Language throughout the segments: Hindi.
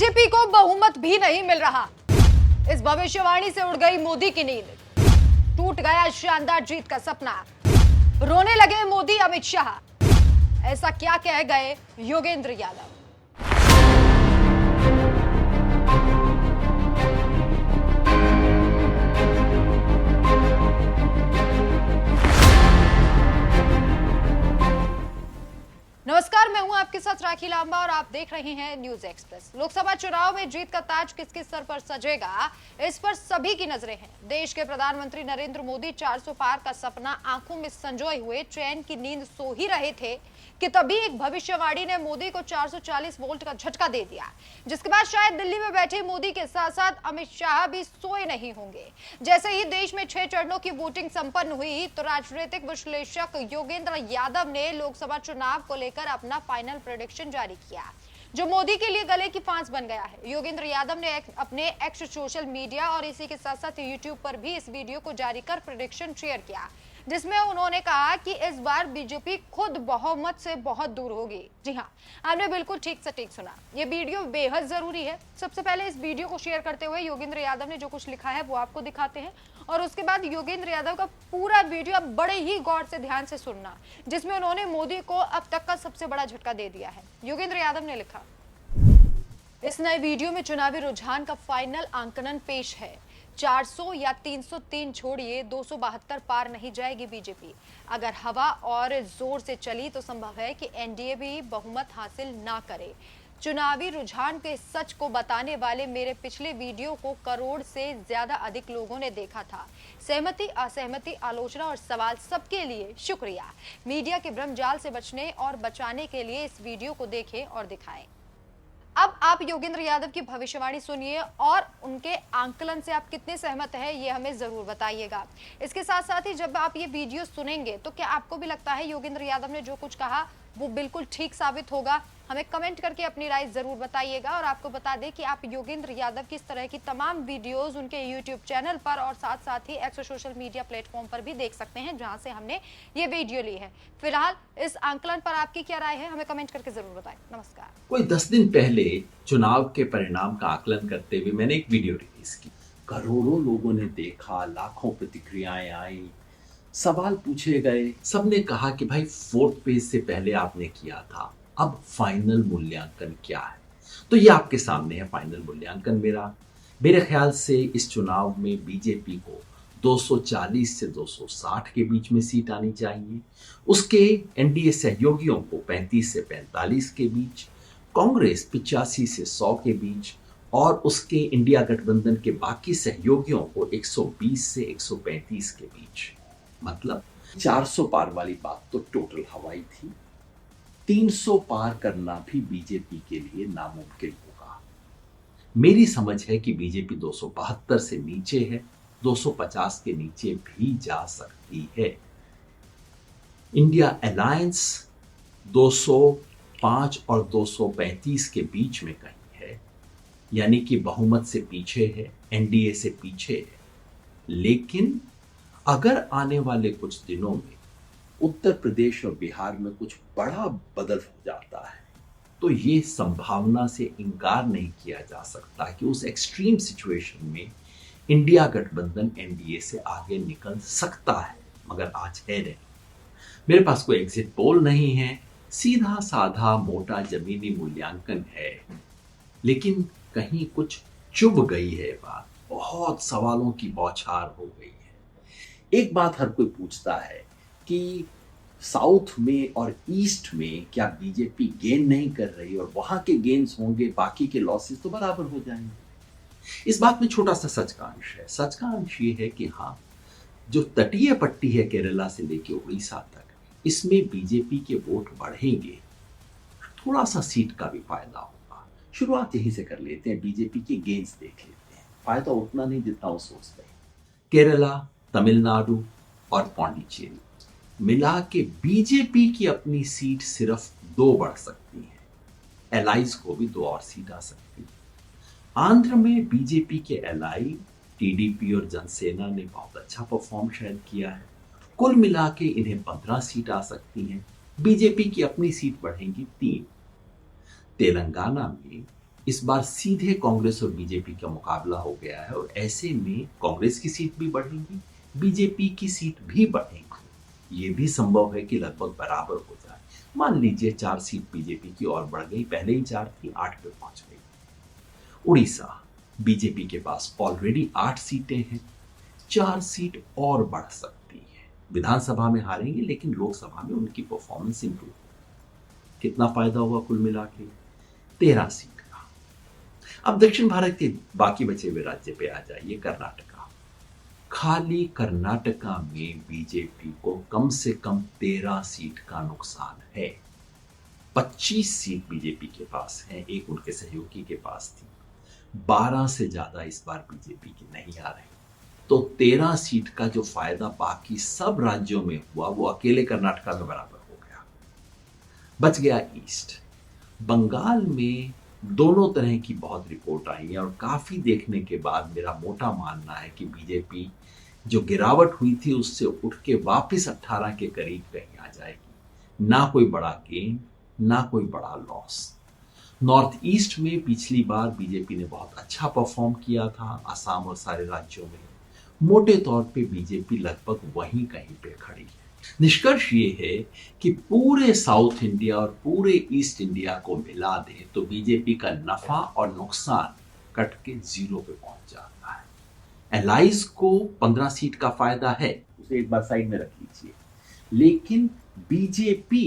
बीजेपी को बहुमत भी नहीं मिल रहा। इस भविष्यवाणी से उड़ गई मोदी की नींद, टूट गया शानदार जीत का सपना, रोने लगे मोदी अमित शाह। ऐसा क्या कह गए योगेंद्र यादव? नमस्कार, मैं हूं आपके साथ राखी लांबा और आप देख रहे हैं न्यूज एक्सप्रेस। लोकसभा चुनाव में जीत का ताज किसके सर पर सजेगा, इस पर सभी की नजरें हैं। देश के प्रधानमंत्री नरेंद्र मोदी 400 पार का सपना आंखों में संजोए हुए चैन की नींद सो ही रहे थे कि तभी एक भविष्यवाणी ने मोदी को 440 वोल्ट का झटका दे दिया, जिसके बाद शायद दिल्ली में बैठे मोदी के साथ साथ अमित शाह भी सोए नहीं होंगे। जैसे ही देश में 6 चरणों की वोटिंग संपन्न हुई तो राजनीतिक विश्लेषक योगेंद्र यादव ने लोकसभा चुनाव को लेकर अपना फाइनल प्रेडिक्शन जारी किया, जो मोदी के लिए गले की फांस बन गया है। योगेंद्र यादव ने अपने एक्स सोशल मीडिया और इसी के साथ साथ यूट्यूब पर भी इस वीडियो को जारी कर प्रेडिक्शन शेयर किया, जिसमें उन्होंने कहा कि इस बार बीजेपी खुद बहुमत से बहुत दूर होगी। जी हाँ, आपने बिल्कुल ठीक से ठीक सुना। ये वीडियो बेहद जरूरी है। सबसे पहले इस वीडियो को शेयर करते हुए योगेंद्र यादव ने जो कुछ लिखा है वो आपको दिखाते हैं, और उसके बाद योगेंद्र यादव का पूरा वीडियो आप बड़े ही गौर से ध्यान से सुनना, जिसमें उन्होंने मोदी को अब तक का सबसे बड़ा झटका दे दिया है। योगेंद्र यादव ने लिखा, इस नए वीडियो में चुनावी रुझान का फाइनल आंकलन पेश है। 400 या 303 छोड़िए 272 पार नहीं जाएगी बीजेपी। अगर हवा और जोर से चली तो संभव है कि एनडीए भी बहुमत हासिल ना करे। चुनावी रुझान के सच को बताने वाले मेरे पिछले वीडियो को करोड़ से ज्यादा अधिक लोगों ने देखा था। सहमति, असहमति, आलोचना और सवाल सबके लिए शुक्रिया। मीडिया के भ्रमजाल से बचने और बचाने के लिए इस वीडियो को देखें और दिखाएं। अब आप योगेंद्र यादव की भविष्यवाणी सुनिए और उनके आंकलन से आप कितने सहमत हैं ये हमें जरूर बताइएगा। इसके साथ साथ ही जब आप ये वीडियो सुनेंगे तो क्या आपको भी लगता है योगेंद्र यादव ने जो कुछ कहा वो बिल्कुल ठीक साबित होगा? हमें कमेंट करके अपनी राय जरूर बताइएगा। और आपको बता दें कि आप योगेंद्र यादव की इस तरह की तमाम वीडियोस उनके यूट्यूब चैनल पर और साथ साथ ही एक्स सोशल मीडिया प्लेटफॉर्म पर भी देख सकते हैं, जहां से हमने ये वीडियो ली है। फिलहाल इस आंकलन पर आपकी क्या राय है, हमें कमेंट करके जरूर बताएं। नमस्कार। कोई 10 दिन पहले चुनाव के परिणाम का आकलन करते हुए मैंने एक वीडियो रिलीज की। करोड़ों लोगों ने देखा, लाखों प्रतिक्रियाएं आई, सवाल पूछे गए। सबने कहा कि भाई 4th पेज से पहले आपने किया था, अब फाइनल मूल्यांकन क्या है? तो ये आपके सामने है फाइनल मूल्यांकन मेरे ख्याल से इस चुनाव में बीजेपी को 240 से 260 के बीच में सीट आनी चाहिए। उसके एनडीए सहयोगियों को 35 से 45 के बीच, कांग्रेस 85 से 100 के बीच और उसके इंडिया गठबंधन के बाकी सहयोगियों को 120 से 135 के बीच। मतलब 400 पार वाली बात तो टोटल हवाई थी। 300 पार करना भी बीजेपी के लिए नामुमकिन होगा। मेरी समझ है कि बीजेपी 272 से नीचे है, 250 के नीचे भी जा सकती है। इंडिया अलायंस 205 और 235 के बीच में कहीं है, यानी कि बहुमत से पीछे है, एनडीए से पीछे है। लेकिन अगर आने वाले कुछ दिनों में उत्तर प्रदेश और बिहार में कुछ बड़ा बदल हो जाता है तो ये संभावना से इनकार नहीं किया जा सकता कि उस एक्सट्रीम सिचुएशन में इंडिया गठबंधन एनडीए से आगे निकल सकता है। मगर आज है नहीं। मेरे पास कोई एग्जिट पोल नहीं है, सीधा साधा मोटा जमीनी मूल्यांकन है, लेकिन कहीं कुछ चुभ गई है बात। बहुत सवालों की बौछार हो गई है। एक बात हर कोई पूछता है कि साउथ में और ईस्ट में क्या बीजेपी गेन नहीं कर रही, और वहां के गेन्स होंगे, बाकी के लॉसेस तो बराबर हो जाएंगे। इस बात में छोटा सा सच का अंश है। सच का अंश ये है कि हाँ, जो तटीय पट्टी है केरला से लेकर उड़ीसा तक, इसमें बीजेपी के वोट बढ़ेंगे, थोड़ा सा सीट का भी फायदा होगा। शुरुआत यहीं से कर लेते हैं, बीजेपी के गेन्स देख लेते हैं। फायदा उतना नहीं जितना वो सोचते हैं। केरला, तमिलनाडु और पौंडीचेरी मिला के बीजेपी की अपनी सीट सिर्फ 2 बढ़ सकती है। एलाइज को भी 2 और सीट आ सकती है। आंध्र में बीजेपी के एलाई टीडीपी और जनसेना ने बहुत अच्छा परफॉर्म शायद किया है। कुल मिला के इन्हें 15 सीट आ सकती हैं। बीजेपी की अपनी सीट बढ़ेंगी 3। तेलंगाना में इस बार सीधे कांग्रेस और बीजेपी का मुकाबला हो गया है और ऐसे में कांग्रेस की सीट भी बढ़ेगी, बीजेपी की सीट भी बढ़ेगी। ये भी संभव है कि लगभग बराबर हो जाए। मान लीजिए 4 सीट बीजेपी की और बढ़ गई, पहले ही 4 थी, 8 पे पहुंच गई। उड़ीसा, बीजेपी के पास ऑलरेडी 8 सीटें हैं, 4 सीट और बढ़ सकती है। विधानसभा में हारेंगे लेकिन लोकसभा में उनकी परफॉर्मेंस इंप्रूव। कितना फायदा हुआ कुल मिला के? 13 सीट का। अब दक्षिण भारत के बाकी बचे हुए राज्य पे आ जाइए। कर्नाटका, खाली कर्नाटका में बीजेपी को कम से कम 13 सीट का नुकसान है। 25 सीट बीजेपी के पास है, एक उनके सहयोगी के पास थी। 12 से ज्यादा इस बार बीजेपी की नहीं आ रही, तो 13 सीट का जो फायदा बाकी सब राज्यों में हुआ वो अकेले कर्नाटका में बराबर हो गया। बच गया ईस्ट। बंगाल में दोनों तरह की बहुत रिपोर्ट आई है और काफी देखने के बाद मेरा मोटा मानना है कि बीजेपी जो गिरावट हुई थी उससे उठ के वापस 18 के करीब कहीं आ जाएगी। ना कोई बड़ा गेन, ना कोई बड़ा लॉस। नॉर्थ ईस्ट में पिछली बार बीजेपी ने बहुत अच्छा परफॉर्म किया था, असम और सारे राज्यों में। मोटे तौर पे बीजेपी लगभग वहीं कहीं पे खड़ी है। निष्कर्ष ये है कि पूरे साउथ इंडिया और पूरे ईस्ट इंडिया को मिला दे तो बीजेपी का नफा और नुकसान कट के 0 पे पहुंच जाता है। एलाइज को 15 सीट का फायदा है, उसे एक बार साइड में रख लीजिए, लेकिन बीजेपी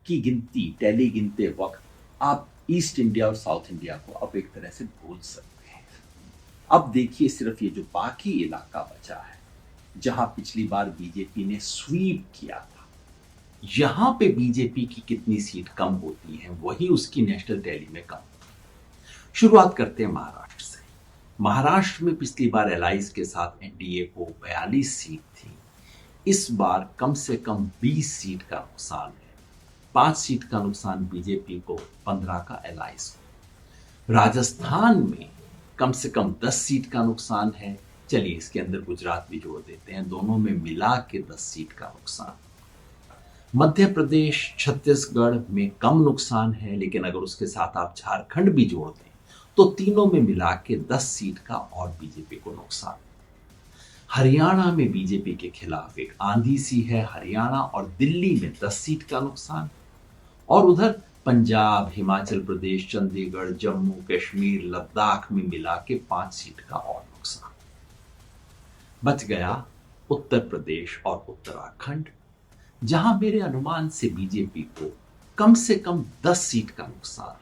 की गिनती टैली गिनते वक्त आप ईस्ट इंडिया और साउथ इंडिया को अब एक तरह से भूल सकते हैं। अब देखिए सिर्फ ये जो बाकी इलाका बचा है जहां पिछली बार बीजेपी ने स्वीप किया था, यहां पे बीजेपी की कितनी सीट कम होती है वही उसकी नेशनल टैली में कम होती है। शुरुआत करते हैं महाराष्ट्र से। महाराष्ट्र में पिछली बार एलाइज के साथ एनडीए को 42 सीट थी, इस बार कम से कम 20 सीट का नुकसान है। 5 सीट का नुकसान बीजेपी को, 15 का एलाइज को। राजस्थान में कम से कम 10 सीट का नुकसान है। चलिए इसके अंदर गुजरात भी जोड़ देते हैं, दोनों में मिला के 10 सीट का नुकसान। मध्य प्रदेश, छत्तीसगढ़ में कम नुकसान है, लेकिन अगर उसके साथ आप झारखंड भी जोड़ दें तो तीनों में मिला के 10 सीट का और बीजेपी को नुकसान। हरियाणा में बीजेपी के खिलाफ एक आंधी सी है, हरियाणा और दिल्ली में 10 सीट का नुकसान। और उधर पंजाब, हिमाचल प्रदेश, चंडीगढ़, जम्मू कश्मीर, लद्दाख में मिला के 5 सीट का और नुकसान। बच गया उत्तर प्रदेश और उत्तराखंड, जहां मेरे अनुमान से बीजेपी को कम से कम 10 सीट का नुकसान है।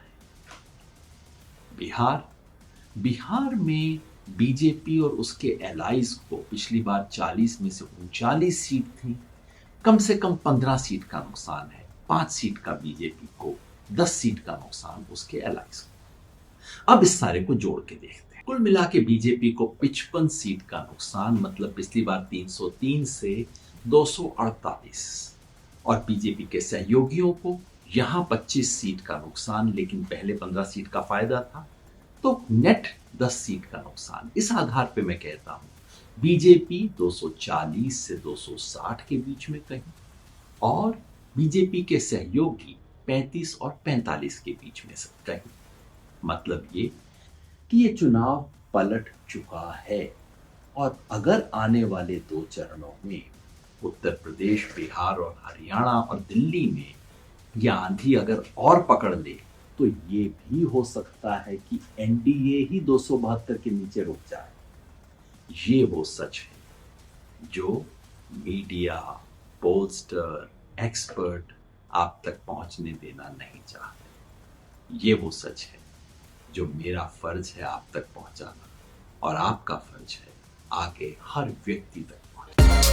बिहार में बीजेपी और उसके एलाइज को पिछली बार 40 में से 39 सीट थी, कम से कम 15 सीट का नुकसान है। 5 सीट का बीजेपी को, 10 सीट का नुकसान उसके एलाइज को। अब इस सारे को जोड़ के देखते हैं। कुल मिला के बीजेपी को 55 सीट का नुकसान, मतलब पिछली बार 303 से 248, और बीजेपी के सहयोगियों को यहां 25 सीट का नुकसान, लेकिन पहले 15 सीट का फायदा था, तो नेट 10 सीट का नुकसान। इस आधार पे मैं कहता हूं बीजेपी 240 से 260 के बीच में कहीं, और बीजेपी के सहयोगी 35 और 45 के बीच में कहीं। मतलब ये कि ये चुनाव पलट चुका है, और अगर आने वाले 2 चरणों में उत्तर प्रदेश, बिहार और हरियाणा और दिल्ली में यह आंधी अगर और पकड़ ले तो ये भी हो सकता है कि एनडीए ही 272 के नीचे रुक जाए। ये वो सच है जो मीडिया, पोस्टर, एक्सपर्ट आप तक पहुंचने देना नहीं चाहते। ये वो सच है जो मेरा फर्ज है आप तक पहुंचाना, और आपका फर्ज है आगे हर व्यक्ति तक पहुंचाना।